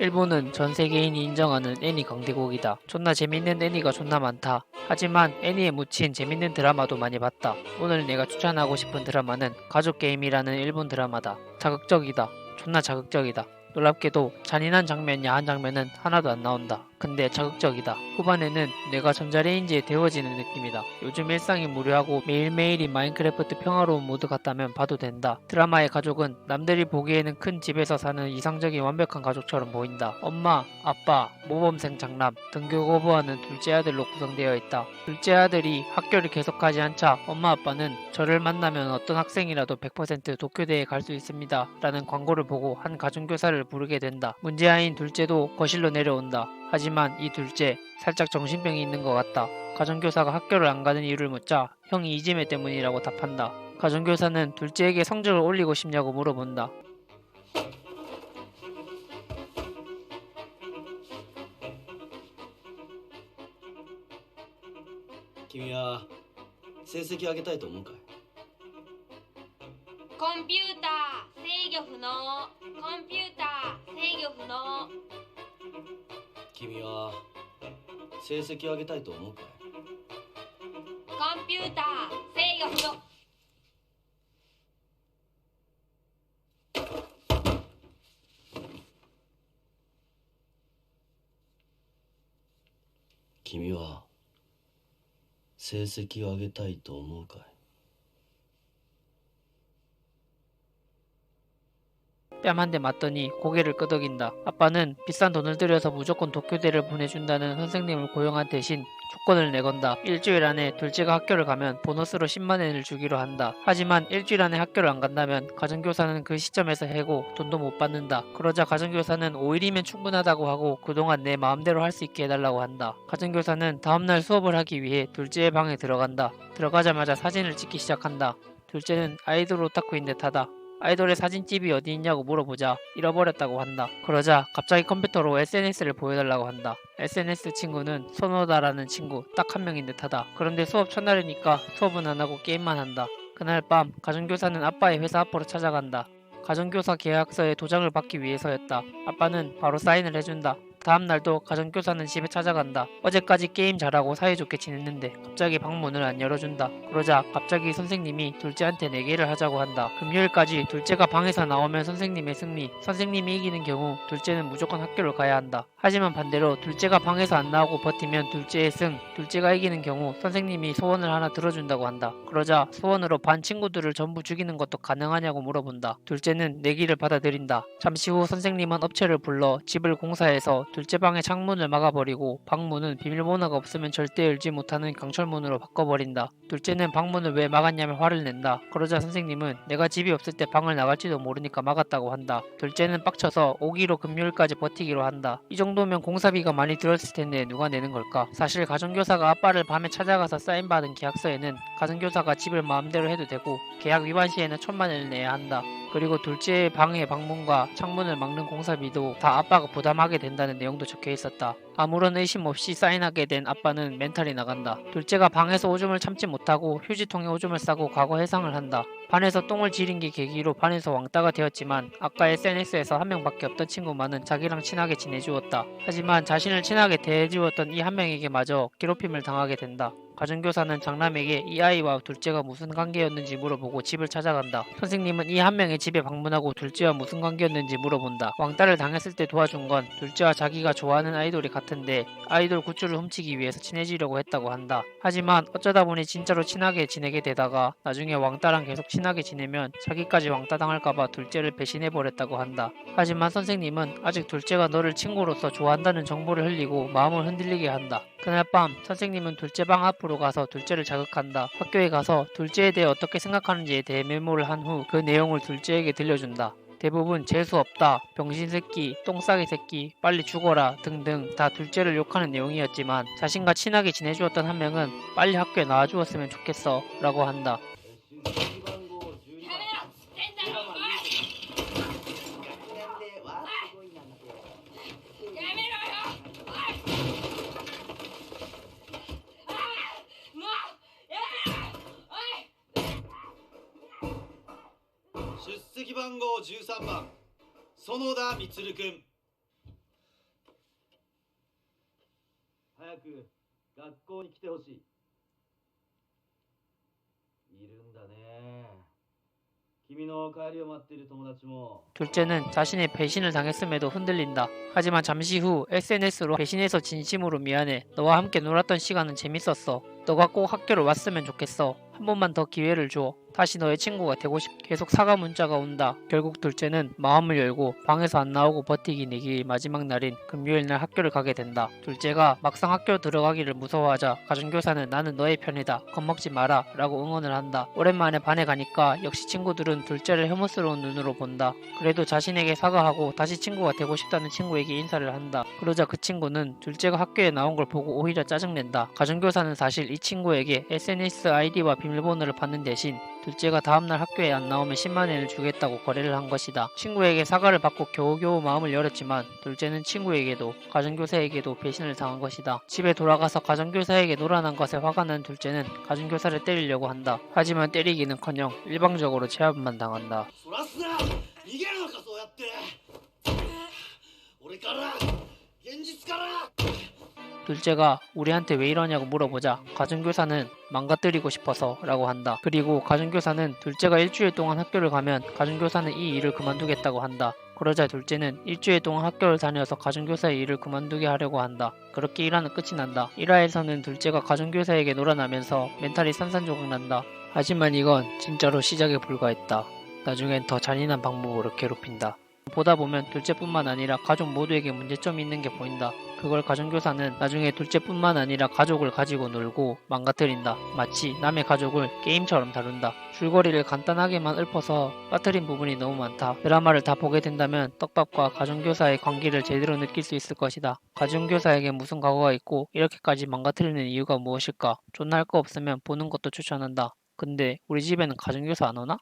일본은 전 세계인이 인정하는 애니 강대국이다. 존나 재밌는 애니가 존나 많다. 하지만 애니에 묻힌 재밌는 드라마도 많이 봤다. 오늘 내가 추천하고 싶은 드라마는 가족게임이라는 일본 드라마다. 자극적이다. 존나 자극적이다. 놀랍게도 잔인한 장면, 야한 장면은 하나도 안 나온다. 근데 자극적이다. 후반에는 내가 전자레인지에 데워지는 느낌이다. 요즘 일상이 무료하고 매일매일이 마인크래프트 평화로운 모드 같다면 봐도 된다. 드라마의 가족은 남들이 보기에는 큰 집에서 사는 이상적인 완벽한 가족처럼 보인다. 엄마, 아빠, 모범생 장남, 등교 거부하는 둘째 아들로 구성되어 있다. 둘째 아들이 학교를 계속하지 않자 엄마 아빠는 저를 만나면 어떤 학생이라도 100% 도쿄대에 갈 수 있습니다. 라는 광고를 보고 한 가정교사를 부르게 된다. 문제아인 둘째도 거실로 내려온다. 하지만 이 둘째 살짝 정신병이 있는 것 같다. 가정교사가 학교를 안 가는 이유를 묻자 형이 이지메 때문이라고 답한다. 가정교사는 둘째에게 성적을 올리고 싶냐고 물어본다. 君は成績上げたいと思うかい？コンピューター制御不能。コンピューター制御不能。君は成績上げたいと思うかい？コンピューター制御不能。君は成績を上げたいと思うかい？ 뺨 한 대 맞더니 고개를 끄덕인다. 아빠는 비싼 돈을 들여서 무조건 도쿄대를 보내준다는 선생님을 고용한 대신 조건을 내건다. 일주일 안에 둘째가 학교를 가면 보너스로 10만엔을 주기로 한다. 하지만 일주일 안에 학교를 안 간다면 가정교사는 그 시점에서 해고 돈도 못 받는다. 그러자 가정교사는 5일이면 충분하다고 하고 그동안 내 마음대로 할 수 있게 해달라고 한다. 가정교사는 다음날 수업을 하기 위해 둘째의 방에 들어간다. 들어가자마자 사진을 찍기 시작한다. 둘째는 아이돌 오타쿠인 듯하다. 아이돌의 사진집이 어디 있냐고 물어보자 잃어버렸다고 한다. 그러자 갑자기 컴퓨터로 SNS를 보여달라고 한다. SNS 친구는 소노다라는 친구 딱 한 명인 듯하다. 그런데 수업 첫날이니까 수업은 안 하고 게임만 한다. 그날 밤 가정교사는 아빠의 회사 앞으로 찾아간다. 가정교사 계약서에 도장을 받기 위해서였다. 아빠는 바로 사인을 해준다. 다음날도 가정교사는 집에 찾아간다. 어제까지 게임 잘하고 사이좋게 지냈는데 갑자기 방문을 안 열어준다. 그러자 갑자기 선생님이 둘째한테 내기를 하자고 한다. 금요일까지 둘째가 방에서 나오면 선생님의 승리, 선생님이 이기는 경우 둘째는 무조건 학교를 가야 한다. 하지만 반대로 둘째가 방에서 안 나오고 버티면 둘째의 승, 둘째가 이기는 경우 선생님이 소원을 하나 들어준다고 한다. 그러자 소원으로 반 친구들을 전부 죽이는 것도 가능하냐고 물어본다. 둘째는 내기를 받아들인다. 잠시 후 선생님은 업체를 불러 집을 공사해서 둘째 방의 창문을 막아버리고 방문은 비밀번호가 없으면 절대 열지 못하는 강철문으로 바꿔버린다. 둘째는 방문을 왜 막았냐며 화를 낸다. 그러자 선생님은 내가 집이 없을 때 방을 나갈지도 모르니까 막았다고 한다. 둘째는 빡쳐서 오기로 금요일까지 버티기로 한다. 이 정도면 공사비가 많이 들었을 텐데 누가 내는 걸까? 사실 가정교사가 아빠를 밤에 찾아가서 사인받은 계약서에는 가정교사가 집을 마음대로 해도 되고 계약 위반 시에는 1,000만원을 내야 한다. 그리고 둘째의 방의 방문과 창문을 막는 공사비도 다 아빠가 부담하게 된다는 내용도 적혀 있었다. 아무런 의심 없이 사인하게 된 아빠는 멘탈이 나간다. 둘째가 방에서 오줌을 참지 못하고 휴지통에 오줌을 싸고 과거 해상을 한다. 반에서 똥을 지린 게 계기로 반에서 왕따가 되었지만 아까 SNS에서 한 명밖에 없던 친구만은 자기랑 친하게 지내주었다. 하지만 자신을 친하게 대해주었던 이 한 명에게마저 괴롭힘을 당하게 된다. 가정교사는 장남에게 이 아이와 둘째가 무슨 관계였는지 물어보고 집을 찾아간다. 선생님은 이 한 명의 집에 방문하고 둘째와 무슨 관계였는지 물어본다. 왕따를 당했을 때 도와준 건 둘째와 자기가 좋아하는 아이돌이 같은데 아이돌 굿즈를 훔치기 위해서 친해지려고 했다고 한다. 하지만 어쩌다 보니 진짜로 친하게 지내게 되다가 나중에 왕따랑 계속 친하게 지내면 자기까지 왕따 당할까봐 둘째를 배신해버렸다고 한다. 하지만 선생님은 아직 둘째가 너를 친구로서 좋아한다는 정보를 흘리고 마음을 흔들리게 한다. 그날 밤 선생님은 둘째 방 앞으로 가서 둘째를 자극한다. 학교에 가서 둘째에 대해 어떻게 생각하는지에 대해 메모를 한 후 그 내용을 둘째에게 들려준다. 대부분 재수없다, 병신새끼, 똥싸개 새끼, 빨리 죽어라 등등 다 둘째를 욕하는 내용이었지만 자신과 친하게 지내주었던 한 명은 빨리 학교에 나와주었으면 좋겠어 라고 한다. 出席番号13番園田充君。早く学校に来てほしい。いるんだね。君の帰りを待っている友達も。 둘째는 자신의 배신을 당했음에도 흔들린다. 하지만 잠시 후 SNS로 배신해서 진심으로 미안해. 너와 함께 놀았던 시간은 재밌었어. 너가 꼭 학교를 왔으면 좋겠어. 한 번만 더 기회를 줘. 다시 너의 친구가 되고 싶. 계속 사과 문자가 온다. 결국 둘째는 마음을 열고 방에서 안 나오고 버티기 내기 마지막 날인 금요일날 학교를 가게 된다. 둘째가 막상 학교 들어가기를 무서워하자 가정교사는 나는 너의 편이다. 겁먹지 마라 라고 응원을 한다. 오랜만에 반에 가니까 역시 친구들은 둘째를 혐오스러운 눈으로 본다. 그래도 자신에게 사과하고 다시 친구가 되고 싶다는 친구에게 인사를 한다. 그러자 그 친구는 둘째가 학교에 나온 걸 보고 오히려 짜증낸다. 가정교사는 사실 이 친구에게 SNS 아이디와 비밀번호를 받는 대신 둘째가 다음날 학교에 안 나오면 10만엔을 주겠다고 거래를 한 것이다. 친구에게 사과를 받고 겨우겨우 마음을 열었지만 둘째는 친구에게도 가정교사에게도 배신을 당한 것이다. 집에 돌아가서 가정교사에게 놀아난 것에 화가 난 둘째는 가정교사를 때리려고 한다. 하지만 때리기는커녕 일방적으로 제압만 당한다. そらすな。逃げるのかそうやって。俺から現実から。 둘째가 우리한테 왜 이러냐고 물어보자 가정교사는 망가뜨리고 싶어서 라고 한다. 그리고 가정교사는 둘째가 일주일 동안 학교를 가면 가정교사는 이 일을 그만두겠다고 한다. 그러자 둘째는 일주일 동안 학교를 다녀서 가정교사의 일을 그만두게 하려고 한다. 그렇게 1화는 끝이 난다. 1화에서는 둘째가 가정교사에게 놀아나면서 멘탈이 산산조각 난다. 하지만 이건 진짜로 시작에 불과했다. 나중엔 더 잔인한 방법으로 괴롭힌다. 보다 보면 둘째뿐만 아니라 가족 모두에게 문제점이 있는 게 보인다. 그걸 가정교사는 나중에 둘째뿐만 아니라 가족을 가지고 놀고 망가뜨린다. 마치 남의 가족을 게임처럼 다룬다. 줄거리를 간단하게만 읊어서 빠뜨린 부분이 너무 많다. 드라마를 다 보게 된다면 떡밥과 가정교사의 관계를 제대로 느낄 수 있을 것이다. 가정교사에게 무슨 과거가 있고 이렇게까지 망가뜨리는 이유가 무엇일까? 존나 할 거 없으면 보는 것도 추천한다. 근데 우리 집에는 가정교사 안 오나?